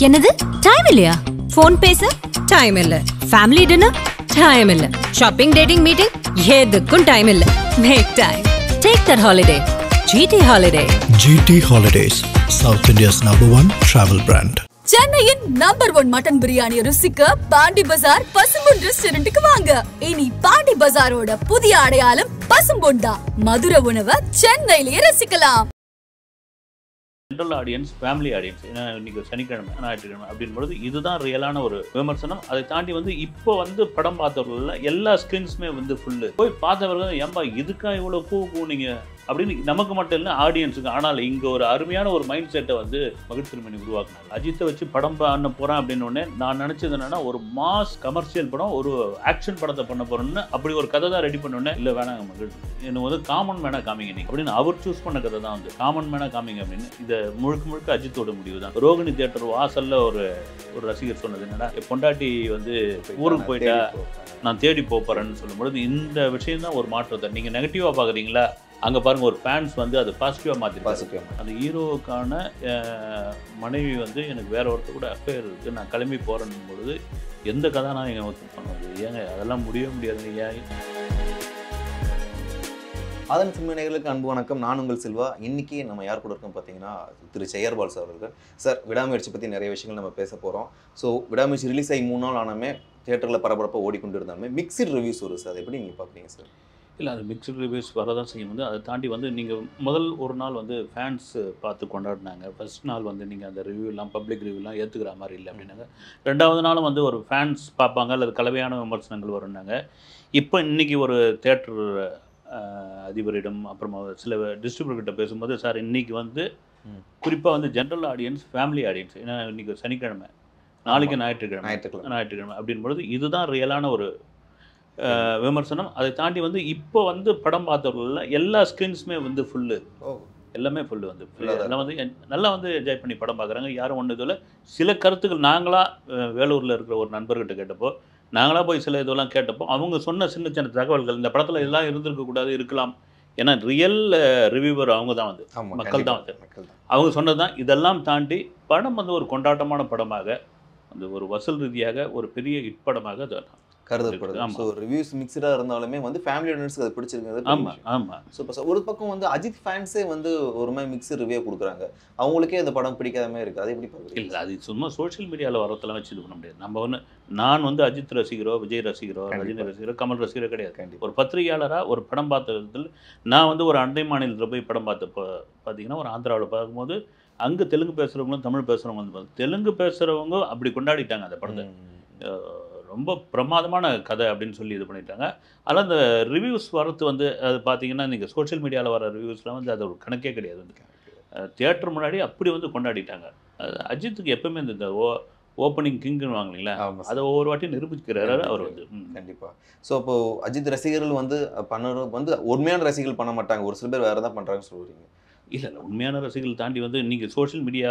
என்னது டைம் இல்லையா? ஃபோன் பேச டைம் இல்ல, ஃபேமிலி டின்னர் டைம் இல்ல, ஷாப்பிங் டேட்டிங் மீட்டிங் எதுக்கும் டைம் இல்ல. Make time. Take that holiday. GT Holiday. GT Holidays, South India's #1 travel brand. சென்னையின் நம்பர் 1 மட்டன் பிரியாணி ருசிக்க பாண்டி பஜார் பசும்பொன் ரெஸ்டாரண்ட்டுக்கு வாங்க. இனி பாண்டி பஜாரோட புதிய அடையாளம் பசும்பொன் தான். மதுரை உணவை சென்னையிலேயே ரசிக்கலாம். ஜென்ரல் ஆடியன்ஸ், ஃபேமிலி ஆடியன்ஸ், ஏன்னா இன்னைக்கு சனிக்கிழமை ஞாயிற்றுக்கிழமை அப்படின்பொழுது இதுதான் ரியலான ஒரு விமர்சனம். அதை தாண்டி இப்போ படம் பார்த்தவர்கள் எல்லா ஸ்க்ரீன்ஸுமே ஃபுல்லு போய் பார்த்தவர்கள் ஏம்பா இதுக்கா இவ்வளோ கூவுனீங்க அப்படின்னு நமக்கு மட்டும் இல்லை ஆடியன்ஸுக்கு. ஆனால் இங்கே ஒரு அருமையான ஒரு மைண்ட் செட்டை மகிழ் திருமணி உருவாக்குனாங்க. அஜித்தை வச்சு படம் பண்ண போகிறேன் அப்படின்னு ஒன்று நான் நினச்சது என்னன்னா, ஒரு மாஸ் கமர்ஷியல் படம், ஒரு ஆக்ஷன் படத்தை பண்ண போகிறோன்னு அப்படி ஒரு கதை தான் ரெடி பண்ணோன்னே இல்லை வேணாங்க மகிழ், எனக்கு காமன் மேனாக காமிங்க நீ அப்படின்னு அவர் சூஸ் பண்ண கதை தான் காமன் மேனாக காமிங்க அப்படின்னு. இதை முழுக்க அஜித்தோட முடிவு தான். ரோகிணி தியேட்டர் வாசலில் ஒரு ரசிகர் சொன்னது என்னடா, பொண்டாட்டி ஊருக்கு போயிட்டா நான் தேடி போகிறேன்னு சொல்லும்பொழுது இந்த விஷயம் தான் ஒரு மாற்றத்தை. நீங்கள் நெகட்டிவாக பார்க்குறீங்களா, அங்கே பாருங்கள் ஒரு ஃபேன்ஸ் அதை பாசிட்டிவாக மாற்றி அந்த ஹீரோவுக்கான மனைவி எனக்கு வேற ஒருத்தர் கூட அஃபேர் இருக்குது, நான் கிளம்பி போகிறேன்னும் பொழுது எந்த கதாநாயகன் ஒத்து பண்ணுவது? ஏங்க அதெல்லாம் முடியாது. ஏன் ஆதன் சினிமா நேயர்களுக்கு அன்பு வணக்கம். நான் உங்கள் செல்வா. இன்றைக்கி நம்ம யார் கூட இருக்கோம் பார்த்தீங்கன்னா திரு செயர்பால் சார் அவர்கள். சார், விடாமுயற்சி பற்றி நிறைய விஷயங்கள் நம்ம பேச போகிறோம். ஸோ விடாமுயற்சி ரிலீஸ் ஆகி 3 நாள் ஆனாமே தியேட்டரில் பரபரப்பாக ஓடிக்கொண்டு இருந்தாலுமே மிக்சட் ரிவ்யூஸ் வரும் சார். அதை எப்படி நீங்கள் பார்க்குறீங்க சார்? இல்லை, அது மிக்சட் ரிவ்யூஸ் வரதான் செய்யும். அதை தாண்டி நீங்கள் முதல் ஒரு நாள் ஃபேன்ஸ் பார்த்து கொண்டாடினாங்க. ஃபர்ஸ்ட் நாள் நீங்கள் அந்த ரிவ்யூலாம் பப்ளிக் ரிவ்யூலாம் ஏற்றுக்கிற மாதிரி இல்லை அப்படின்னாங்க. 2வது நாளும் ஒரு ஃபேன்ஸ் பார்ப்பாங்க அல்லது கலவையான விமர்சனங்கள் வரும்னாங்க. இப்போ இன்றைக்கி ஒரு தியேட்டர் அதிபரிடம் அப்புறமா சில டிஸ்ட்ரிபியூட்டர்கிட்ட பேசும்போது, சார் இன்றைக்கி குறிப்பாக ஜென்ரல் ஆடியன்ஸ், ஃபேமிலி ஆடியன்ஸ், ஏன்னா இன்றைக்கி சனிக்கிழமை, நாளைக்கு ஞாயிற்றுக்கிழமை அப்படின்பொழுது இதுதான் ரியலான ஒரு விமர்சனம். அதை தாண்டி இப்போ படம் பார்த்தவர்கள் எல்லா ஸ்க்ரீன்ஸுமே ஃபுல்லு, எல்லாமே ஃபுல்லு எல்லாம் நல்லா என்ஜாய் பண்ணி படம் பார்க்குறாங்க. யாரும் ஒன்று இதில் சில கருத்துக்கள் நாங்களாக வேலூரில் இருக்கிற ஒரு நண்பர்கிட்ட கேட்டப்போ, நாங்களாக போய் சில இதெல்லாம் கேட்டப்போ அவங்க சொன்ன சின்ன தகவல்கள், இந்த படத்தில் இதெல்லாம் இருந்திருக்கக்கூடாது, இருக்கலாம். ஏன்னா ரியல் ரிவ்யூவர் அவங்க தான் மக்கள் தான் அவங்க சொன்னது தான். இதெல்லாம் தாண்டி படம் ஒரு கொண்டாட்டமான படமாக ஒரு வசூல் ரீதியாக ஒரு பெரிய ஹிட் படமாக கருதப்படுது. ஸோ ரிவ்யூஸ் மிக்சடாக இருந்தாலுமே ஃபேமிலி ஆடியன்ஸ்க்கு அது பிடிச்சிருக்கிறது. ஆமாம் ஆமாம். ஸோ இப்போ ஒரு பக்கம் அஜித் ஃபேன்ஸே ஒரு மாதிரி மிக்சர் ரிவ்யூ கொடுக்குறாங்க, அவங்களுக்கே அந்த படம் பிடிக்காத மாதிரி இருக்குது. அது எப்படி பார்க்குறீங்க? இல்லை, அது சும்மா சோஷியல் மீடியாவில் வரத்தெல்லாம் வச்சு இது பண்ண முடியாது. நம்ம நான் அஜித் ரசிகரோ, விஜய் ரசிகரோ, ரஜினி ரசிகரோ, கமல் ரசிகரோ கிடையாது. ஒரு பத்திரிகையாளராக ஒரு படம் பார்த்த விதத்தில் நான் ஒரு அண்டை மாநிலத்தில் போய் படம் பார்த்தீங்கன்னா ஒரு ஆந்திராவில் பார்க்கும்போது அங்கே தெலுங்கு பேசுகிறவங்களும் தமிழ் பேசுகிறவங்க தெலுங்கு பேசுகிறவங்க அப்படி கொண்டாடிட்டாங்க அந்த படத்தை. ரொம்ப பிரமாதமான கதை அப்படின்னு சொல்லி இது பண்ணிட்டாங்க. அதனால் அந்த ரிவ்யூஸ் வரது அது பார்த்தீங்கன்னா நீங்கள் சோஷியல் மீடியாவில் வர ரிவ்யூஸ்லாம் அது ஒரு கணக்கே கிடையாது. தியேட்டர் முன்னாடி அப்படி கொண்டாடிட்டாங்க. அஜித்துக்கு எப்பவுமே இந்த ஓப்பனிங் கிங்னு வாங்கினீங்களா, அதை ஒவ்வொரு வாட்டியும் நிரூபிக்கிறாரு அவர் கண்டிப்பாக. ஸோ இப்போது அஜித் ரசிகர்கள் பண்ணுறது உண்மையான ரசிகர்கள் பண்ண மாட்டாங்க, ஒரு சில பேர் வேறு தான் பண்ணுறாங்கன்னு சொல்கிறீங்க. இல்லை, உண்மையான ரசிகர்கள் தாண்டி நீங்கள் சோஷியல் மீடியா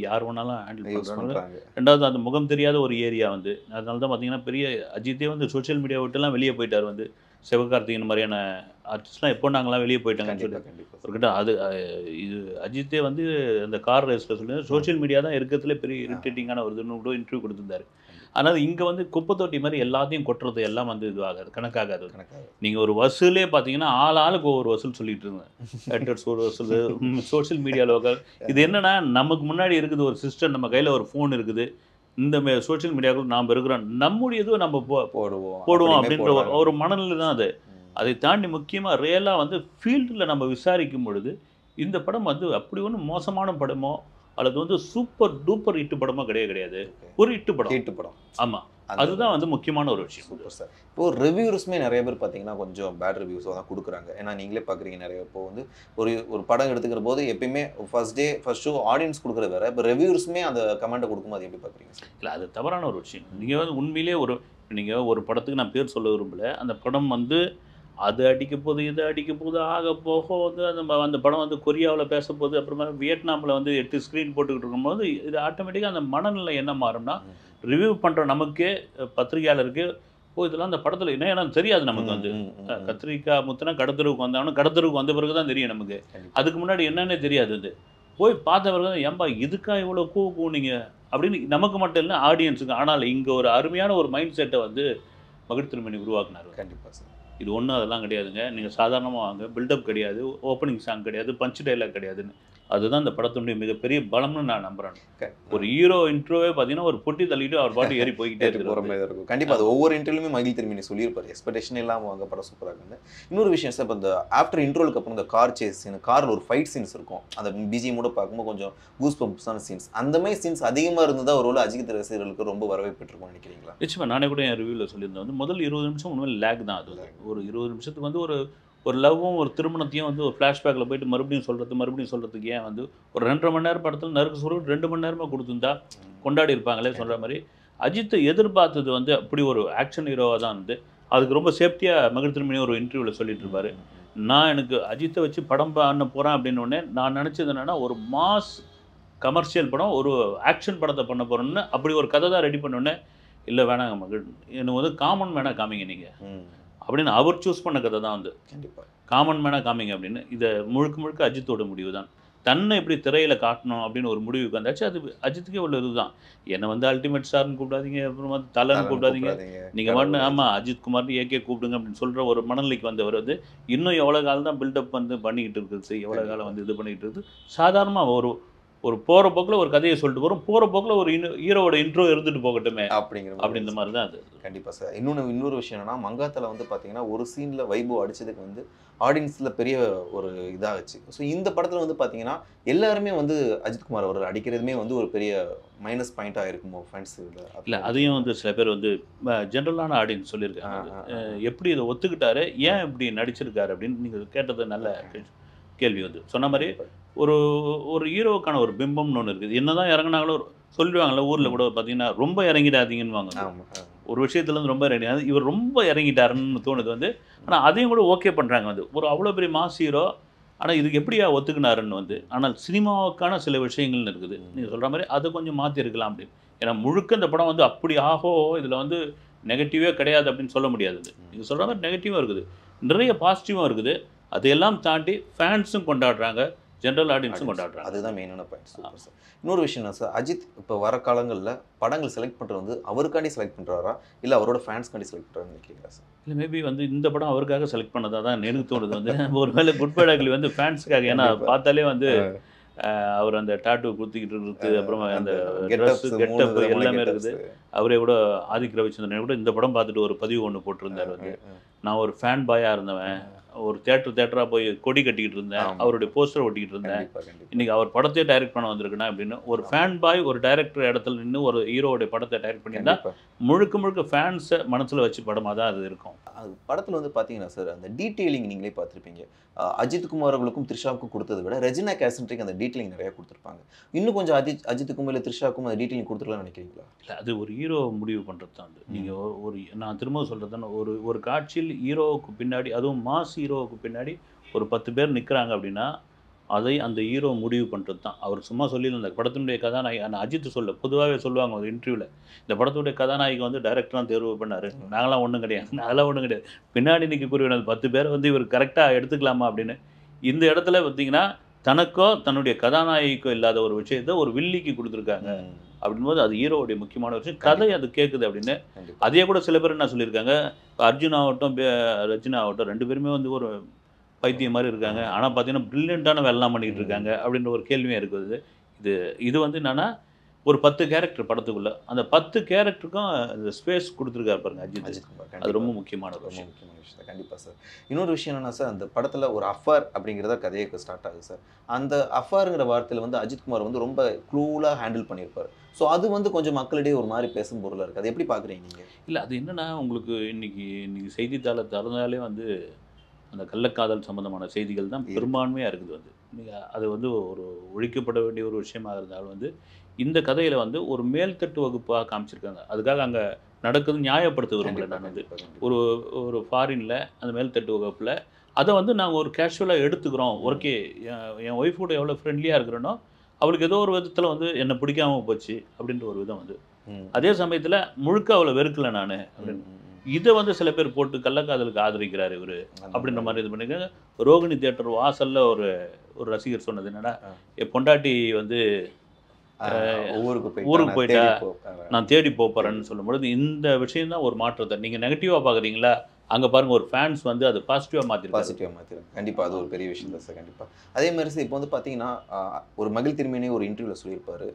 யார் வேணாலும் ஹேண்டில் பண்ணுறாங்க. 2வது அந்த முகம் தெரியாத ஒரு ஏரியா அதனால தான் பார்த்தீங்கன்னா பெரிய அஜித்தே சோஷியல் மீடியா விட்டுலாம் வெளியே போயிட்டார். சிவகார்த்திகேயன் மாதிரியான ஆர்டிஸ்ட்லாம் எப்போ நாங்களாம் வெளியே போயிட்டாங்கன்னு சொல்லி ஒருக்கிட்ட அது இது அஜித்தே அந்த கார் ரேஸில் சொல்லி சோஷியல் மீடியா தான் இருக்கிறதுல பெரிய இரிட்டேட்டிங்கான ஒரு இதுன்னு கூட இன்டர்வியூ கொடுத்துருந்தாரு. ஆனால் இங்கே குப்பை தொட்டி மாதிரி எல்லாத்தையும் கொட்டுறது எல்லாம் இது ஆகாது, கணக்காகாது. நீங்கள் ஒரு வசூலே பார்த்தீங்கன்னா ஆளுக்கு ஒவ்வொரு வசூல் சொல்லிட்டு இருந்தேன். ஹேட்டர்ஸ் ஒரு வசூல், சோஷியல் மீடியாவில் இது என்னென்னா நமக்கு முன்னாடி இருக்குது ஒரு சிஸ்டம், நம்ம கையில் ஒரு ஃபோன் இருக்குது, இந்த சோஷியல் மீடியாவுக்குள்ள நாம் இருக்கிறோம், நம்முடையதும் நம்ம போடுவோம் அப்படின்ற ஒரு மனநிலை தான் அது. அதை தாண்டி முக்கியமாக ரியலாக ஃபீல்டில் நம்ம விசாரிக்கும் பொழுது இந்த படம் அப்படி ஒன்றும் மோசமான படமோ அல்லது சூப்பர் டூப்பர் ஹிட்டு படமோ கிடையாது. ஒரு ஹிட்டு படம். ஆமாம், அதுதான் முக்கியமான ஒரு விஷயம். Super sir. இப்போது ரிவ்யூஸுமே நிறைய பேர் பார்த்தீங்கன்னா கொஞ்சம் பேட் ரிவ்யூஸ் தான் கொடுக்குறாங்க. ஏன்னா நீங்களே பார்க்குறீங்க நிறைய. இப்போ ஒரு படம் எடுத்துக்கிற போது எப்பயுமே ஃபர்ஸ்ட் ஷோ ஆடியன்ஸ் கொடுக்குறது வேறு, இப்போ ரிவ்யூஸுமே அந்த கமெண்ட்டை கொடுக்கும்போது எப்படி பார்க்குறீங்க? இல்லை, அது தவறான ஒரு விஷயம். நீங்கள் உண்மையிலே நீங்கள் ஒரு படத்துக்கு நான் பேர் சொல்ல விரும்பல, அந்த படம் அது அடிக்க போகுது, இது அடிக்க போகுது, ஆக போக அந்த படம் கொரியாவில் பேச போகுது, அப்புறமா வியட்நாமில் 8 ஸ்க்ரீன் போட்டுக்கிட்டு இருக்கும்போது இது ஆட்டோமேட்டிக்காக அந்த மனநிலை என்ன மாறும்னா, ரிவ்யூ பண்ணுற நமக்கே பத்திரிகையாளருக்கு இதெல்லாம் அந்த படத்தில் என்ன தெரியாது நமக்கு. கத்திரிக்காய் முத்தினா கடத்தருவுக்கு வந்தாலும் கடத்தருவுக்கு வந்த பிறகு தான் தெரியும் நமக்கு. அதுக்கு முன்னாடி என்னன்னே தெரியாது. போய் பார்த்தவர்கள் ஏன்பா இதுக்கா இவ்வளோ கூவுனீங்க அப்படின்னு நமக்கு மட்டும் இல்லை ஆடியன்ஸுக்கு. ஆனால் இங்கே ஒரு அருமையான ஒரு மைண்ட் செட்டை வந்து மகிழ் திருமணி உருவாக்குனார். கண்டிப்பாக சார். இது ஒன்றும் அதெல்லாம் கிடையாதுங்க, நீங்கள் சாதாரணமாக வாங்க, பில்டப் கிடையாது, ஓப்பனிங் சாங் கிடையாது, பஞ்ச் டைலாக் கிடையாதுன்னு. அதுதான் இந்த படத்தினுடைய மிகப்பெரிய பலம்னு நான் நம்புறேன். ஒரு ஹீரோ இன்ட்ரோவே பார்த்தீங்கன்னா ஒரு பொட்டி தள்ளிட்டு அவர் பாட்டு ஏறி போய்கிட்டே இருக்கும். கண்டிப்பாக அது ஒவ்வொரு இன்டர்வியூமே மகிழ் திருமணி சொல்லியிருப்பாரு, எக்ஸ்பெக்டேஷன் இல்லாமல் வாங்க படம் சூப்பராக இருக்குது. இன்னொரு விஷயம் சார், இப்போ இந்த ஆஃப்டர் இன்ட்ரோலுக்கு அப்புறம் இந்த கார் சேஸ் சீன், காரில் ஒரு ஃபைட் சீன்ஸ் இருக்கும், அந்த பிஜிஎம்மோட பார்க்கும்போது கொஞ்சம் கூஸ் பம்ப்ஸான சீன்ஸ், அந்த மாதிரி சீன்ஸ் அதிகமாக இருந்ததா ஒரு வேளை அஜித் ரசிகர்களுக்கு ரொம்ப வரவேற்பட்டிருக்கும்னு நினைக்கிறீங்களா? நிச்சயமாக. நானே கூட என் ரிவ்யூவில் சொல்லியிருந்தேன் வந்து முதல் 20 நிமிஷம் உண்மையில் லேக் தான். அது ஒரு 20 நிமிஷத்துக்கு வந்து ஒரு லவ்வும் ஒரு திருமணத்தையும் வந்து ஒரு ஃப்ளாஷ்பேக்கில் போயிட்டு மறுபடியும் சொல்கிறதுக்கு ஏன் வந்து ஒரு 2.5 மணி நேரம் படத்தில் நறுக்கு சொல்ல 2 மணி நேரமாக கொடுத்துருந்தா கொண்டாடி இருப்பாங்களே சொல்கிற மாதிரி. அஜித்தை எதிர்பார்த்தது வந்து அப்படி ஒரு ஆக்ஷன் ஹீரோவாக தான் வந்து அதுக்கு ரொம்ப சேஃப்டியாக மகிழ் திருமணி ஒரு இன்டர்வியூவில் சொல்லிட்டு இருப்பார். நான் எனக்கு அஜித்தை வச்சு படம் பண்ண போகிறேன் அப்படின்னோடனே நான் நினச்சது என்னென்னா ஒரு மாஸ் கமர்ஷியல் படம், ஒரு ஆக்ஷன் படத்தை பண்ண போகிறோன்னு அப்படி ஒரு கதை தான் ரெடி பண்ணோன்னே, இல்லை வேணாங்க மகிழ், எனக்கு வந்து காமன் மேனாக காமிங்க நீங்கள் அப்படின்னு அவர் சூஸ் பண்ண கதை தான் வந்து கண்டிப்பாக காமன் மேனாக காமிங்க அப்படின்னு. இதை முழுக்க அஜித்தோட முடிவு தான். தன்னை எப்படி திரையில் காட்டணும் அப்படின்னு ஒரு முடிவுக்கு வந்தாச்சு. அது அஜித்துக்கே உள்ள இதுதான். என்னை வந்து அல்டிமேட் ஸ்டார்னு கூப்பிடாதீங்க, அப்புறம் வந்து தலைன்னு கூப்பிடாதீங்க, நீங்கள் வந்து ஆமாம் அஜித் குமார்னு ஏகே கூப்பிடுங்க அப்படின்னு சொல்கிற ஒரு மனநிலைக்கு வந்தவர் வந்து இன்னும் எவ்வளோ காலம் தான் பில்டப் வந்து பண்ணிக்கிட்டு இருக்குது, எவ்வளோ காலம் வந்து இது பண்ணிக்கிட்டு இருக்குது. சாதாரணமாக ஒரு போகிற போக்கில் ஒரு கதையை சொல்லிட்டு போகிறோம், போகிற போக்கில் ஒரு ஹீரோவோட இன்ட்ரோ இருந்துட்டு போகட்டுமே அப்படின்ற மாதிரி தான் அது. கண்டிப்பாக சார். இன்னொரு விஷயம் என்னன்னா, மங்காத்தில் வந்து பார்த்தீங்கன்னா ஒரு சீனில் வைபோ அடித்ததுக்கு வந்து ஆடியன்ஸில் பெரிய ஒரு இதாகச்சு. ஸோ இந்த படத்தில் வந்து பார்த்தீங்கன்னா எல்லாருமே வந்து அஜித்குமார் அவர்கள் அடிக்கிறதுமே வந்து ஒரு பெரிய மைனஸ் பாயிண்ட்டாக இருக்குமோ ஃபேன்ஸ் இல்லை? அதையும் வந்து சில பேர் வந்து ஜென்ரலான ஆடியன்ஸ் சொல்லியிருக்காங்க, எப்படி இதை ஒத்துக்கிட்டாரு, ஏன் இப்படி நடிச்சிருக்காரு அப்படின்னு நீங்கள் கேட்டது நல்ல கேள்வி. வந்து சொன்ன மாதிரி ஒரு ஹீரோவுக்கான ஒரு பிம்பம்னு ஒன்று இருக்குது. என்னதான் இறங்கினாங்களோ சொல்லிடுவாங்கல்ல ஊரில் கூட பார்த்தீங்கன்னா ரொம்ப இறங்கிடாதீங்கன்னு வாங்க. ஒரு விஷயத்துலேருந்து ரொம்ப இறங்கிடாது, இவர் ரொம்ப இறங்கிட்டாருன்னு தோணுது வந்து. ஆனால் அதையும் கூட ஓகே பண்ணுறாங்க வந்து. ஒரு அவ்வளோ பெரிய மாஸ் ஹீரோ, ஆனால் இதுக்கு எப்படியா ஒத்துக்கினாருன்னு வந்து. ஆனால் சினிமாவுக்கான சில விஷயங்கள்னு இருக்குது, நீங்கள் சொல்கிற மாதிரி அதை கொஞ்சம் மாற்றிருக்கலாம் அப்படின்னு. ஏன்னா முழுக்க இந்த படம் வந்து அப்படி ஆகோ இதில் வந்து நெகட்டிவே கிடையாது அப்படின்னு சொல்ல முடியாது. நீங்கள் சொல்கிற மாதிரி நெகட்டிவாக இருக்குது, நிறைய பாசிட்டிவாக இருக்குது. அதையெல்லாம் தாண்டி ஃபேன்ஸும் கொண்டாடுறாங்க, ஜென்ரல் ஆடியன்ஸும் கொண்டாடுறாங்க. அதுதான் மெயினான பாயிண்ட். Super sir. இன்னொரு விஷயம் என்ன சார், அஜித் இப்போ வர காலங்களில் படங்கள் செலக்ட் பண்ணுறது வந்து அவருக்காண்டி செலக்ட் பண்ணுறாரா இல்லை அவரோட ஃபேன்ஸ்காண்டி செலக்ட் பண்ணுறாருன்னு நினைக்கிறீங்களா சார்? இல்லை, மேபி வந்து இந்த படம் அவருக்காக செலக்ட் பண்ணதாக தான் எனக்கு தோணுது வந்து. ஒரு வேளை குட் பை டாக்லி வந்து ஃபேன்ஸுக்காக, ஏன்னா பார்த்தாலே வந்து அவர் அந்த டாட்டூ குத்திக்கிட்டு இருக்குது, அப்புறமா அந்த ட்ரெஸ் கெட்டப் எல்லாமே இருக்குது. அவரே கூட ஆதிக் ரவிச்சந்திரன் கூட இந்த படம் பார்த்துட்டு ஒரு பதிவு ஒன்று போட்டிருந்தார் வந்து, நான் ஒரு ஃபேன் பாயாக இருந்தவன், ஒரு தேட்டராக போய் கொடி கட்டிக்கிட்டு இருந்தேன், அவருடைய போஸ்டர் ஒட்டிக்கிட்டு இருந்தேன், இன்னைக்கு அவர் படத்தையே டைரக்ட் பண்ண வந்திருக்குன்னா அப்படின்னு. ஒரு ஃபேன் பாய் ஒரு டைரக்டர் இடத்துல நின்று ஒரு ஹீரோடைய படத்தை டைரக்ட் பண்ணியிருந்தா முழுக்க ஃபேன்ஸை மனசில் வச்சு படமாக தான் அது இருக்கும். அது படத்தில் வந்து பார்த்தீங்கன்னா சார், அந்த டீட்டெயிலிங் நீங்களே பார்த்துருப்பீங்க. அஜித்குமார் அவர்களுக்கும் த்ரிஷாவுக்கும் கொடுத்ததை விட ரெஜினா கேசன்ட்ரிக்கு அந்த டீட்டெயிலிங் நிறையா கொடுத்துருப்பாங்க. இன்னும் கொஞ்சம் அஜித்துக்கும் இல்லை த்ரிஷாவுக்கும் அந்த டீட்டெயிலிங் கொடுத்துருக்கலாம்னு நினைக்கிறீங்களா? இல்லை, அது ஒரு ஹீரோ முடிவு பண்ணுறது தான். வந்து நீங்கள் நான் திரும்ப சொல்கிறது தானே, ஒரு காட்சியில் ஹீரோவுக்கு பின்னாடி, அதுவும் மாஸ் ஹீரோவுக்கு பின்னாடி ஒரு 10 பேர் நிற்கிறாங்க அப்படின்னா அதை அந்த ஹீரோ முடிவு பண்ணுறது தான். அவர் சும்மா சொல்லியிருந்த படத்தினுடைய கதாநாயகி, ஆனால் அஜித் பொதுவாகவே சொல்லுவாங்க ஒரு இன்டர்வியூவில், இந்த படத்துடைய கதாநாயகி வந்து டைரக்டர்லாம் தேர்வு பண்ணார், நாங்களாம் ஒன்றும் கிடையாது, அதெல்லாம் ஒன்றும் கிடையாது, பின்னாடி நிற்கக்கூடிய 10 பேரை வந்து இவர் கரெக்டாக எடுத்துக்கலாமா அப்படின்னு. இந்த இடத்துல பார்த்தீங்கன்னா தனக்கோ தன்னுடைய கதாநாயகிக்கோ இல்லாத ஒரு விஷயத்தை ஒரு வில்லிக்கு கொடுத்துருக்காங்க அப்படின்போது அது ஹீரோவுடைய முக்கியமான விஷயம். கதை அது கேட்குது அப்படின்னு. அதே கூட சில பேர் என்ன சொல்லியிருக்காங்க, அர்ஜுன் ஆகட்டும் ரஜினா ஆகட்டும் 2 பேருமே வந்து ஒரு பைத்தியம் மாதிரி இருக்காங்க, ஆனால் பார்த்தீங்கன்னா ப்ரில்லியண்ட்டான வேலைலாம் பண்ணிக்கிட்டு இருக்காங்க அப்படின்ற ஒரு கேள்வியாக இருக்குது. இது வந்து என்னென்னா ஒரு 10 கேரக்டர் படத்துக்குள்ள, அந்த 10 கேரக்டருக்கும் இந்த ஸ்பேஸ் கொடுத்துருக்காரு பாருங்க அஜித். அது ரொம்ப முக்கியமான ஒரு விஷயம். கண்டிப்பாக சார். இன்னொரு விஷயம் என்னன்னா சார், அந்த படத்தில் ஒரு அஃபார் அப்படிங்கிறத கதையை ஸ்டார்ட் ஆகுது சார். அந்த அஃபாருங்கிற வார்த்தையில் வந்து அஜித்குமார் வந்து ரொம்ப க்ளூலாக ஹேண்டில் பண்ணியிருப்பார். ஸோ அது வந்து கொஞ்சம் மக்களிடையே ஒரு மாதிரி பேசும் பொருளாக இருக்குது. அது எப்படி பார்க்குறீங்க நீங்கள்? இல்லை, அது என்னென்னா உங்களுக்கு இன்னைக்கு செய்தித்தாளை திறந்தாலே வந்து அந்த கள்ளக்காதல் சம்மந்தமான செய்திகள் தான் பெரும்பான்மையாக இருக்குது. வந்து நீங்கள் அது வந்து ஒரு ஒழிக்கப்பட வேண்டிய ஒரு விஷயமாக இருந்தாலும் வந்து இந்த கதையில் வந்து ஒரு மேல்தட்டு வகுப்பாக காமிச்சிருக்காங்க. அதுக்காக அங்கே நடக்குது நியாயப்படுத்த விரும்பல. நான் வந்து ஒரு ஃபாரினில் அந்த மேல்தட்டு வகுப்பில் அதை வந்து நாங்கள் ஒரு கேஷுவலாக எடுத்துக்கிறோம். ஓகே, என் ஒய்ஃபோட எவ்வளோ ஃப்ரெண்ட்லியாக இருக்கிறேனோ அவளுக்கு ஏதோ ஒரு விதத்தில் வந்து என்னை பிடிக்காமல் போச்சு அப்படின்ற ஒரு விதம் வந்து. அதே சமயத்தில் முழுக்க அவளை வெறுக்கலை நான் அப்படின்னு. இதை வந்து சில பேர் போட்டு கள்ளக்காதலுக்கு ஆதரிக்கிறார் இவர் அப்படின்ற மாதிரி இது பண்ணியிருக்காங்க. ரோகிணி தியேட்டர் வாசலில் ஒரு ரசிகர் சொன்னது என்னன்னா, என் பொண்டாட்டி வந்து ஊருக்கு போயிட்டா நான் தேடி போறேன்னு சொல்லும்பொழுது இந்த விஷயம் தான் ஒரு மாற்றத்தை. நீங்கள் நெகட்டிவாக பார்க்குறீங்களா, அங்கே பாருங்கள் ஒரு ஃபேன்ஸ் வந்து அது பாசிட்டிவாக மாற்றிருக்காங்க. கண்டிப்பாக அது ஒரு பெரிய விஷயம் தான் சார். கண்டிப்பாக அதே மாதிரி சார் இப்போ வந்து பார்த்தீங்கன்னா ஒரு மகிழ் திருமேனி ஒரு இன்டர்வியூவில் சொல்லியிருப்பாரு,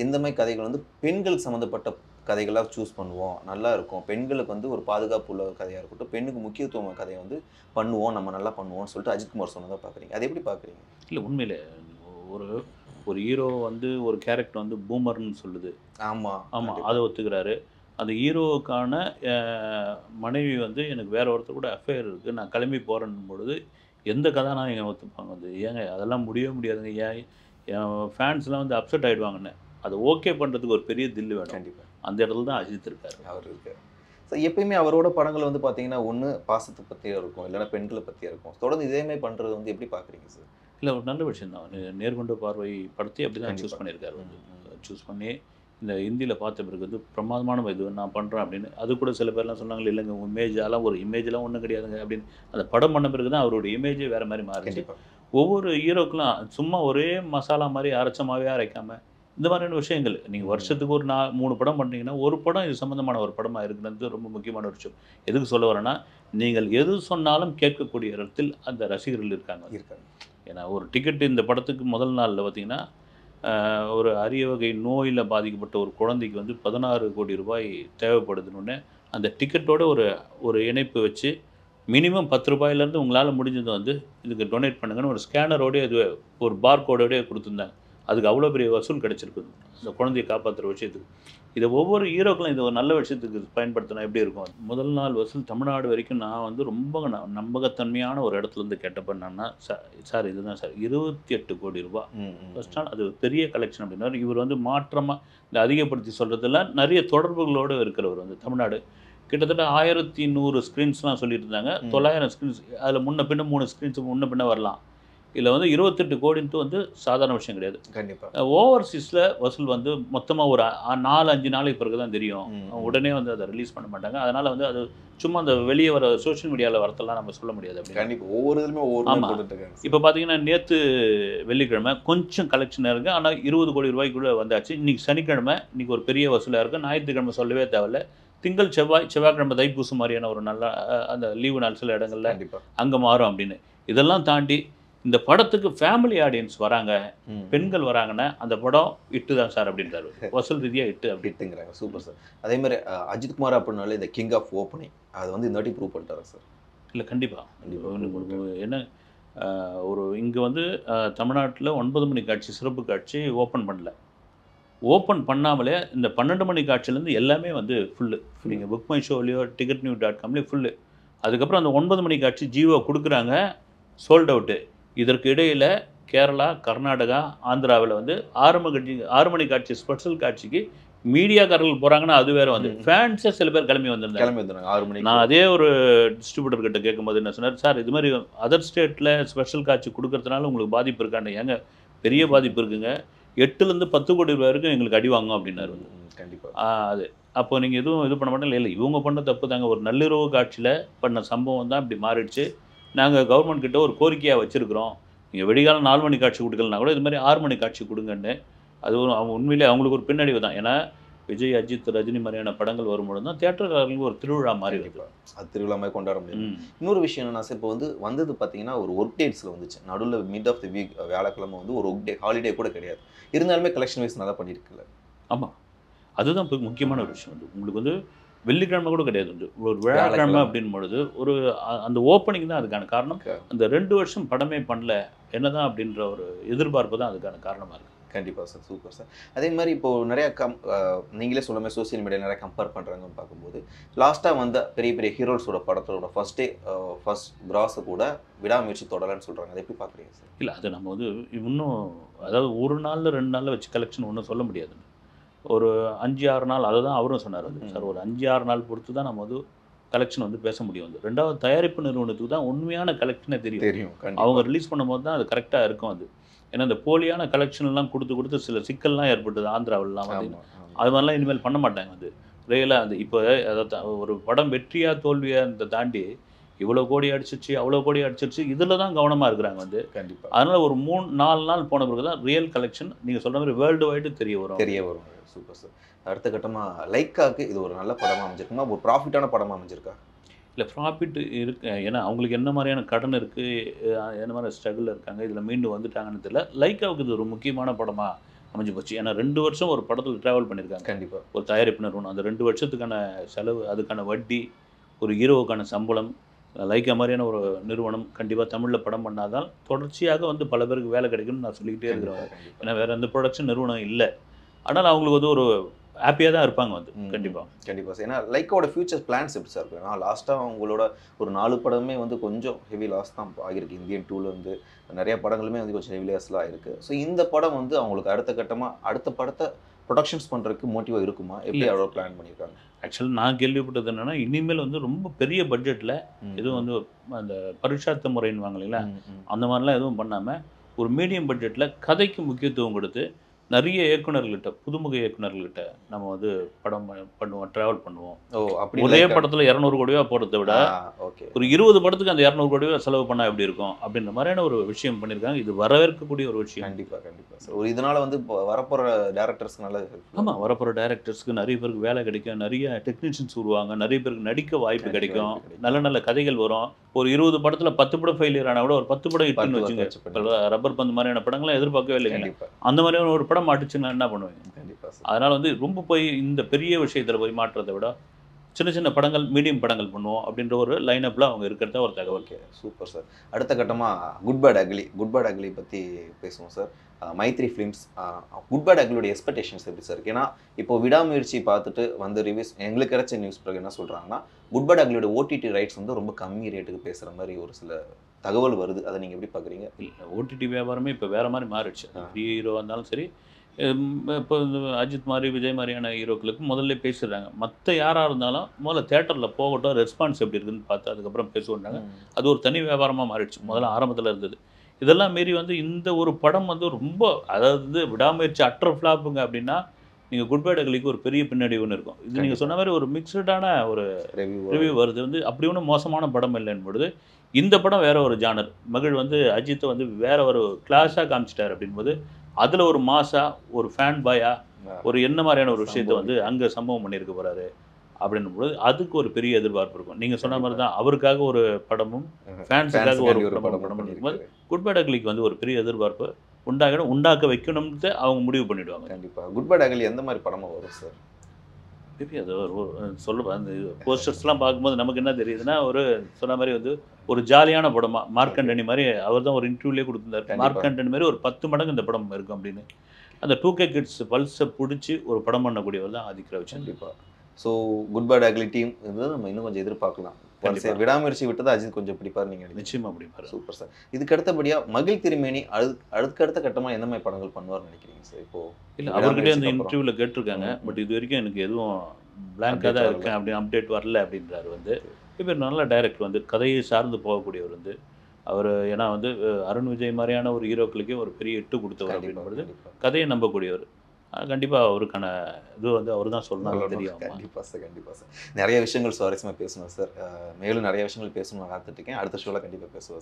எந்த மாதிரி கதைகள் வந்து பெண்களுக்கு சம்மந்தப்பட்ட கதைகளாக சூஸ் பண்ணுவோம், நல்லா இருக்கும், பெண்களுக்கு வந்து ஒரு பாதுகாப்பு உள்ள கதையாக இருக்கட்டும், பெண்ணுக்கு முக்கியத்துவம் கதையை வந்து பண்ணுவோம், நம்ம நல்லா பண்ணுவோம்னு சொல்லிட்டு அஜித்குமார் சொன்னதாக பார்க்குறீங்க. அது எப்படி பார்க்குறீங்க? இல்லை உண்மையிலே ஒரு ஹீரோ வந்து ஒரு கேரக்டர் வந்து பூமர்னு சொல்லுது. ஆமாம் அதை ஒத்துக்கிறாரு. அந்த ஹீரோவுக்கான மனைவி வந்து எனக்கு வேற ஒருத்தர் கூட அஃபேர் இருக்குது, நான் கிளம்பி போகிறேன்னு பொழுது எந்த கதாநாயகன் ஒத்துப்பாங்க வந்து? ஏங்க அதெல்லாம் முடியவே முடியாதுங்க, ஏன் என் ஃபேன்ஸ்லாம் வந்து அப்செட் ஆகிடுவாங்கன்னு. அதை ஓகே பண்ணுறதுக்கு ஒரு பெரிய தில்லு வேணும். கண்டிப்பாக அந்த இடத்துல தான் அஜித் இருக்கார். அவர் இருக்கார். ஸோ எப்பயுமே அவரோட படங்கள் வந்து பார்த்தீங்கன்னா ஒன்று பாசத்தை பற்றியாக இருக்கும், இல்லைன்னா பெண்களை பற்றியாக இருக்கும். தொடர்ந்து இதேமாதிரி பண்ணுறது வந்து எப்படி பார்க்குறீங்க சார்? இல்லை ஒரு நல்ல விஷயம் தான். நேர்கொண்ட பார்வை படத்தை அப்படி தான் சூஸ் பண்ணியிருக்காரு. வந்து சூஸ் பண்ணி இந்த ஹிந்தியில் பார்த்த பிறகு வந்து பிரமாதமான இது நான் பண்ணுறேன் அப்படின்னு. அது கூட சில பேர்லாம் சொன்னாங்க, இல்லைங்க இமேஜெல்லாம் ஒரு இமேஜெலாம் ஒன்றும் கிடையாதுங்க அப்படின்னு. அந்த படம் பண்ண பிறகு தான் அவருடைய இமேஜே வேறு மாதிரி மாறிச்சு. ஒவ்வொரு ஹீரோக்கெலாம் சும்மா ஒரே மசாலா மாதிரி அரைச்சமாகவே அரைக்காமல் இந்த மாதிரியான விஷயங்கள் நீங்கள் வருஷத்துக்கு ஒரு 3 படம் பண்ணுறீங்கன்னா ஒரு படம் இது சம்மந்தமான ஒரு படமாக இருக்குறது ரொம்ப முக்கியமான ஒரு விஷயம். எதுக்கு சொல்ல வரேன்னா, நீங்கள் எது சொன்னாலும் கேட்கக்கூடிய இடத்தில் அந்த ரசிகர்கள் இருக்காங்க. ஏன்னா ஒரு டிக்கெட் இந்த படத்துக்கு முதல் நாளில் பார்த்திங்கன்னா ஒரு அரிய வகை நோயில் பாதிக்கப்பட்ட ஒரு குழந்தைக்கு வந்து 16 கோடி ரூபாய் தேவைப்படுதுன்னு அந்த டிக்கெட்டோட ஒரு இணைப்பு வச்சு மினிமம் 10 ரூபாயிலேருந்து உங்களால் முடிஞ்சது வந்து இதுக்கு டொனேட் பண்ணுங்கன்னு ஒரு ஸ்கேனரோடய இது ஒரு பார்கோடோடய கொடுத்துருந்தாங்க. அதுக்கு அவ்வளோ பெரிய வசூல் கிடச்சிருக்குது அந்த குழந்தையை காப்பாற்றுற விஷயத்துக்கு. இதை ஒவ்வொரு ஹீரோக்களும் இது ஒரு நல்ல விஷயத்துக்கு பயன்படுத்தினா எப்படி இருக்கும்? முதல் நாள் வசூல் தமிழ்நாடு வரைக்கும் நான் வந்து ரொம்ப நம்பகத்தன்மையான ஒரு இடத்துலேருந்து கேட்டப்போ என்னன்னா, சார் இதுதான் சார் 28 கோடி ரூபா ஃபஸ்ட் நாள். அது பெரிய கலெக்ஷன் அப்படின்னா இவர் வந்து மாற்றமாக இந்த அதிகப்படுத்தி சொல்கிறதெல்லாம் நிறைய தொடர்புகளோடு இருக்கிறவர் வந்து தமிழ்நாடு. கிட்டத்தட்ட 1100 ஸ்க்ரீன்ஸ்லாம் சொல்லிட்டு இருந்தாங்க. 900 ஸ்க்ரீன்ஸ் அதில் முன்ன பின்ன 3 ஸ்க்ரீன்ஸ் முன்ன பின்ன வரலாம். இதில் வந்து 28 கோடின்ட்டு வந்து சாதாரண விஷயம் கிடையாது. கண்டிப்பாக ஓவர்சீஸில் வசூல் வந்து மொத்தமாக ஒரு 4-5 நாளைக்கு பிறகு தான் தெரியும். உடனே வந்து அதை ரிலீஸ் பண்ண மாட்டாங்க. அதனால் வந்து அது சும்மா அந்த வெளியே வர சோஷியல் மீடியாவில் வரத்தெல்லாம் நம்ம சொல்ல முடியாது. அப்படி கண்டிப்பாக ஒவ்வொரு இதுலையுமே ஒவ்வொரு. இப்போ பார்த்தீங்கன்னா நேற்று வெள்ளிக்கிழமை கொஞ்சம் கலெக்ஷனாக இருக்குது, ஆனால் 20 கோடி ரூபாய்க்குள்ளே வந்தாச்சு. இன்றைக்கி சனிக்கிழமை இன்றைக்கி ஒரு பெரிய வசூலாக இருக்குது. ஞாயிற்றுக்கிழமை சொல்லவே தேவையில்லை. திங்கள் செவ்வாய்க்கிழமை தைப்பூசம் மாதிரியான ஒரு நல்ல அந்த லீவு நாள் சில இடங்கள்ல அங்கே மாறும் அப்படின்னு. இதெல்லாம் தாண்டி இந்த படத்துக்கு ஃபேமிலி ஆடியன்ஸ் வராங்க, பெண்கள் வராங்கன்னா அந்த படம் இட்டு தான் சார் அப்படின்றாரு. வசூல் ரீதியாக இட்டு அப்படிங்கிறாங்க. Super sir. அதே மாதிரி அஜித்குமார் அப்படின்னாலே இந்த கிங் ஆஃப் ஓப்பனிங் அது வந்து இந்த வாட்டி ப்ரூவ் பண்ணிட்டாரா சார்? இல்லை கண்டிப்பாக. என்ன ஒரு இங்கே வந்து தமிழ்நாட்டில் 9 மணி காட்சி சிறப்பு காட்சி ஓப்பன் பண்ணல. ஓப்பன் பண்ணாமலே இந்த 12 மணி காட்சியிலேருந்து எல்லாமே வந்து ஃபுல்லு. நீங்கள் புக் மை ஷோலையோ ticketnew.comலேயோ ஃபுல்லு. அதுக்கப்புறம் அந்த 9 மணி காட்சி ஜியோ கொடுக்குறாங்க, சோல்ட் அவுட்டு. இதற்கு இடையில் கேரளா, கர்நாடகா, ஆந்திராவில் வந்து 6 மணி காட்சி ஸ்பெஷல் காட்சிக்கு மீடியாக்காரர்கள் போகிறாங்கன்னா அது வேறு வந்து ஃபேன்ஸே சில பேர் கிளம்பி வந்திருந்தாங்க 6 மணிக்கு. நான் அதே ஒரு டிஸ்ட்ரிபியூட்டர் கிட்ட கேட்கும்போது என்ன சொன்னார், சார் இது மாதிரி அதர் ஸ்டேட்டில் ஸ்பெஷல் காட்சி கொடுக்கறதுனால உங்களுக்கு பாதிப்பு இருக்கான்னு. ஏங்க பெரிய பாதிப்பு இருக்குங்க, 8லேருந்து 10 கோடி ரூபாய் வரைக்கும் எங்களுக்கு அடி வாங்கும் அப்படின்னாரு. கண்டிப்பாக அது அப்போ நீங்கள் எதுவும் இது பண்ண மாட்டேன். இல்லை இவங்க பண்ண தப்பு தாங்க. ஒரு நள்ளிரவு காட்சியில் பண்ண சம்பவம் தான் இப்படி மாறிடுச்சு. நாங்கள் கவர்மெண்ட் கிட்ட ஒரு கோரிக்கையாக வச்சுருக்கிறோம், நீங்கள் வெடிகாலம் 4 மணி காட்சி கொடுக்கலனா கூட இது மாதிரி 6 மணி காட்சி கொடுங்கன்னு. அது அவங்க உண்மையிலே அவங்களுக்கு ஒரு பின்னடைவு தான். ஏன்னா விஜய், அஜித், ரஜினி மாதிரியான படங்கள் வரும்பொழுது தான் தியேட்டர்களுக்கு ஒரு திருவிழா மாதிரி இருக்கும். அது திருவிழா மாதிரி கொண்டாட முடியும். இன்னொரு விஷயம் என்னன்னா சார், இப்போ வந்து வந்தது பார்த்தீங்கன்னா ஒரு ஒர்க் டேட்ஸில் வந்துச்சு. நடுவில் மிட் ஆஃப் தி வீக் வியாழக்கிழமை வந்து ஒரு ஒர்க் டே ஹாலிடே கூட கிடையாது. இருந்தாலுமே கலெக்ஷன் வைஸ் நல்லா பண்ணியிருக்குல்ல? ஆமாம், அதுதான் இப்போ முக்கியமான ஒரு விஷயம். வந்து உங்களுக்கு வந்து வெள்ளிக்கிழமை கூட கிடையாது, வந்து ஒரு வியாழக்கிழமை அப்படின் பொழுது ஒரு அந்த ஓப்பனிங் தான் அதுக்கான காரணம். அந்த 2 வருஷம் படமே பண்ணல என்னதான் அப்படின்ற ஒரு எதிர்பார்ப்பு தான் அதுக்கான காரணமாக இருக்குது. கண்டிப்பாக சார். Super sir. அதே மாதிரி இப்போது நிறையா நீங்களே சொல்ல மாதிரி சோசியல் மீடியா நிறையா கம்பேர் பண்ணுறாங்கன்னு பார்க்கும்போது லாஸ்ட்டாக வந்த பெரிய பெரிய ஹீரோஸோட படத்தோட ஃபர்ஸ்ட் கிராஸை கூட விடாமுயற்சி தொடரன்னு சொல்கிறாங்க. அதை எப்படி பார்க்குறீங்க சார்? இல்லை அது நம்ம வந்து இன்னும் அதாவது ஒரு நாளில் 2 நாளில் வச்சு கலெக்ஷன் ஒன்றும் சொல்ல முடியாது. ஒரு 5-6 நாள், அதை தான் அவரும் சொன்னார். அது சார் ஒரு 5-6 நாள் பொறுத்து தான் நம்ம வந்து கலெக்ஷன் வந்து பேச முடியும். வந்து 2வது தயாரிப்பு நிறுவனத்துக்கு தான் உண்மையான கலெக்ஷனே தெரியும். அவங்க ரிலீஸ் பண்ணும்போது தான் அது கரெக்டாக இருக்கும். அது ஏன்னா இந்த போலியான கலெக்ஷன்லாம் கொடுத்து சில சிக்கல்லாம் ஏற்பட்டது ஆந்திராவிலாம் வந்து. அது மாதிரிலாம் இனிமேல் பண்ண மாட்டாங்க. வந்து ரியலாக வந்து இப்போ அதாவது ஒரு படம் வெற்றியாக தோல்வியாக தாண்டி இவ்வளோ கோடி அடிச்சிருச்சு அவ்வளோ கோடி அடிச்சிருச்சு இதில் தான் கவனமாக இருக்கிறாங்க வந்து. கண்டிப்பாக. அதனால் ஒரு 3-4 நாள் போன பிறகு தான் ரியல் கலெக்ஷன் நீங்கள் சொல்கிற மாதிரி வேர்ல்டு வைடு தெரிய வரும். Super sir. அடுத்த கட்டமாக லைக்காவுக்கு இது ஒரு நல்ல படமாக அமைஞ்சிருக்குமா, ஒரு ப்ராஃபிட்டான படமாக அமைஞ்சிருக்கா? இல்லை ப்ராஃபிட் இருக்கு, ஏன்னா அவங்களுக்கு என்ன மாதிரியான கடன் இருக்குது, என்ன மாதிரி ஸ்ட்ரகிள் இருக்காங்க, இதில் மீண்டும் வந்துட்டாங்கன்னு தெரியல. லைக்காவுக்கு இது ஒரு முக்கியமான படமாக அமைஞ்சு போச்சு. ஏன்னா 2 வருஷம் ஒரு படத்தில் ட்ராவல் பண்ணியிருக்காங்க. கண்டிப்பாக. ஒரு தயாரிப்பு நிறுவனம் அந்த 2 வருஷத்துக்கான செலவு, அதுக்கான வட்டி, ஒரு ஹீரோவுக்கான சம்பளம், லைக்கா மாதிரியான ஒரு நிறுவனம் கண்டிப்பாக தமிழில் படம் பண்ணாதான் தொடர்ச்சியாக வந்து பல பேருக்கு வேலை கிடைக்கும்னு நான் சொல்லிக்கிட்டே இருக்கிறேன். ஏன்னா வேறு எந்த ப்ரொடக்ஷன் நிறுவனம் இல்லை. ஆனால் அவங்களுக்கு வந்து ஒரு ஹாப்பியாக தான் இருப்பாங்க வந்து. கண்டிப்பாக சார். ஏன்னா லைக்கோட ஃபியூச்சர் பிளான்ஸ் எப்படி சார் இருக்கு? நான் லாஸ்ட்டாக அவங்களோட ஒரு 4 படமே வந்து கொஞ்சம் ஹெவி லாஸ் தான் ஆகிருக்கு. இந்தியன் 2லேருந்து நிறைய படங்களுமே வந்து கொஞ்சம் ஹெவி லாஸ்லாம் ஆகிருக்கு. ஸோ இந்த படம் வந்து அவங்களுக்கு அடுத்த கட்டமாக அடுத்த படத்தை ப்ரொடக்ஷன்ஸ் பண்ணுறதுக்கு மோட்டிவாக இருக்குமா, எப்படி அவ்வளோ பிளான் பண்ணியிருக்காங்க? ஆக்சுவலாக நான் கேள்விப்பட்டது என்னென்னா, இனிமேல் வந்து ரொம்ப பெரிய பட்ஜெட்டில் எதுவும் வந்து அந்த பரிட்சார்த்த முறைன்னு வாங்க இல்லைங்களா, அந்த மாதிரிலாம் எதுவும் பண்ணாமல் ஒரு மீடியம் பட்ஜெட்டில் கதைக்கு முக்கியத்துவம் கொடுத்து நிறைய இயக்குநர்கள்கிட்ட, புதுமுக இயக்குநர்கள்கிட்ட நம்ம வந்து படம் பண்ணுவோம், ட்ராவல் பண்ணுவோம். ஒரே படத்தில் 200 கோடி ரூபா போடுறத விட ஒரு 20 படத்துக்கு அந்த 200 கோடி ரூபா செலவு பண்ணால் எப்படி இருக்கும் அப்படின்ற மாதிரியான ஒரு விஷயம் பண்ணியிருக்காங்க. இது வரவேற்கக்கூடிய ஒரு விஷயம். கண்டிப்பாக சார். ஒரு இதனால் வந்து வரப்போகிற டேரக்டர்ஸ்க்கு நல்ல, ஆமாம், வரப்போகிற டேரக்டர்ஸ்க்கு நிறைய பேருக்கு வேலை கிடைக்கும், நிறைய டெக்னீஷியன்ஸ் உருவாங்க, நிறைய பேருக்கு நடிக்க வாய்ப்பு கிடைக்கும், நல்ல நல்ல கதைகள் வரும். ஒரு 20 படத்தில் 10 படம் ஃபெயிலியர் ஆனால் கூட ஒரு 10 படம் ஹிட்னு வச்சுங்க. ரப்பர் பந்து மாதிரியான படங்கள்லாம் எதிர்பார்க்கவே இல்லைங்க. அந்த மாதிரியான ஒரு படம் மாட்டுச்சுன்னா என்ன பண்ணுவாங்க? அதனால் வந்து ரொம்ப போய் இந்த பெரிய விஷயத்தில் போய் மாற்றத்தை விட சின்ன சின்ன படங்கள், மீடியம் படங்கள் பண்ணுவோம் அப்படின்ற ஒரு லைனப்பில் அவங்க இருக்கிறதா ஒரு தகவல். Super sir. அடுத்த கட்டமாக குட் பேட் அக்லி பற்றி பேசுவோம் sir. Mythri films good bad அக்லியோட எக்ஸ்பெக்டேஷன்ஸ் எப்படி சார் இருக்கு? ஏன்னா இப்போ விடாமுயற்சி பார்த்துட்டு வந்து ரிவ்யூஸ் எங்களுக்கு கிடைச்ச நியூஸ் பிறகு என்ன சொல்கிறாங்கன்னா, குட் பேட் அக்லியோட ஓடிடி ரைட்ஸ் வந்து ரொம்ப கம்மி ரேட்டுக்கு பேசுகிற மாதிரி ஒரு சில தகவல் வருது. அதை நீங்கள் எப்படி பார்க்குறீங்க? இல்லை, ஓடிடி வியாபாரமே இப்போ வேறு மாதிரி மாறிடுச்சு. பெரிய ஹீரோவாக இருந்தாலும் சரி, இப்போ அஜித் மாதிரி, விஜய் மாதிரியான ஹீரோக்களுக்கு முதல்ல பேசிடுறாங்க. மற்ற யாராக இருந்தாலும் முதல்ல தேட்டரில் போகட்டும், ரெஸ்பான்ஸ் எப்படி இருக்குதுன்னு பார்த்து அதுக்கப்புறம் பேசுவாங்க. அது ஒரு தனி வியாபாரமாக மாறிடுச்சு. முதல்ல ஆரம்பத்தில் இருந்தது. இதெல்லாம் மீறி வந்து இந்த ஒரு படம் வந்து ரொம்ப, அதாவது விடாமுயற்சி அற்ற ஃப்ளாப்புங்க அப்படின்னா நீங்கள் குட் பேட் அக்லிக்கு ஒரு பெரிய பின்னடைவுன்னு இருக்கும். இது நீங்கள் சொன்ன மாதிரி ஒரு மிக்சடான ஒரு ரிவ்யூ வருது. வந்து அப்படி ஒன்றும் மோசமான படம் இல்லைன்னு பொழுது, இந்த படம் வேற ஒரு ஜானர். மகிழ் வந்து அஜித்தை வந்து வேற ஒரு கிளாஸாக காமிச்சிட்டார் அப்படின்போது, அதில் ஒரு மாசா, ஒரு ஃபேன் பாயா, ஒரு என்ன மாதிரியான ஒரு விஷயத்தை வந்து அங்கே சம்பவம் பண்ணியிருக்க போகிறாரு அப்படின்னும் போது அதுக்கு ஒரு பெரிய எதிர்பார்ப்பு இருக்கும். நீங்கள் சொன்ன மாதிரி தான் அவருக்காக ஒரு படமும் ஃபேன்ஸுக்காக ஒரு படம் பண்ணிருக்கும்போது குட் பேட் அக்லிக்கு வந்து ஒரு பெரிய எதிர்பார்ப்பு உண்டாக்க வைக்கணும்னு அவங்க முடிவு பண்ணிவிடுவாங்க. கண்டிப்பாக. குட் பேட் அக்லி எந்த மாதிரி படமாக வரும் சார்? மேபி அது சொல்லுவேன். அந்த போஸ்டர்ஸ்லாம் பார்க்கும்போது நமக்கு என்ன தெரியுதுன்னா, ஒரு சொன்ன மாதிரி வந்து ஒரு ஜாலியான படமாக, மார்க்கண்டனி மாதிரி அவர் தான் ஒரு இன்டர்வியூலேயே கொடுத்துருந்தார். மார்க்கண்டனி மாதிரி ஒரு 10 மடங்கு இந்த படம் இருக்கும் அப்படின்னு. அந்த 2K கிட்ஸ் பல்ஸை பிடிச்சி ஒரு படம் பண்ணக்கூடியவர் தான் ஆதிக் ரவிச்சந்திரன். கண்டிப்பாக. So good bad ugly team இருந்தது நம்ம இன்னும் கொஞ்சம் எதிர்பார்க்கலாம். விடாமுயற்சி விட்டதை அஜித் கொஞ்சம் பிடிப்பார். நீங்கள் நிச்சயமாக பிடிப்பார். Super sir. இதுக்கு அடுத்தபடியாக மகிழ் திருமேனி அடுத்த கட்டமாக எந்த மாதிரி படங்கள் பண்ணுவார்னு நினைக்கிறீங்க சார்? இப்போது இல்லை, அவர்கிட்ட அந்த இன்டர்வியூவில் கேட்டிருக்காங்க. பட் இது வரைக்கும் எனக்கு எதுவும் பிளாங்காக தான் இருக்கேன், அப்படின்னு அப்டேட் வரல அப்படின்றாரு. வந்து இப்போ நல்ல டைரக்டர், வந்து கதையை சார்ந்து போகக்கூடியவர். வந்து அவர் ஏன்னா வந்து அருண் விஜய் மாதிரியான ஒரு ஹீரோக்களுக்கே ஒரு பெரிய இட்டு கொடுத்தவர் அப்படின்பொழுது கதையை நம்பக்கூடியவர். கண்டிப்பாக அவருக்கான இது வந்து அவர் தான் சொல்லணும் தெரியும். கண்டிப்பாக சார். நிறைய விஷயங்கள் சுவாரஸ்யமாக பேசணும் சார். மேலும் நிறைய விஷயங்கள் பேசணும்னு காத்துட்ருக்கேன். அடுத்த ஷோவில் கண்டிப்பாக பேசுவோம் சார்.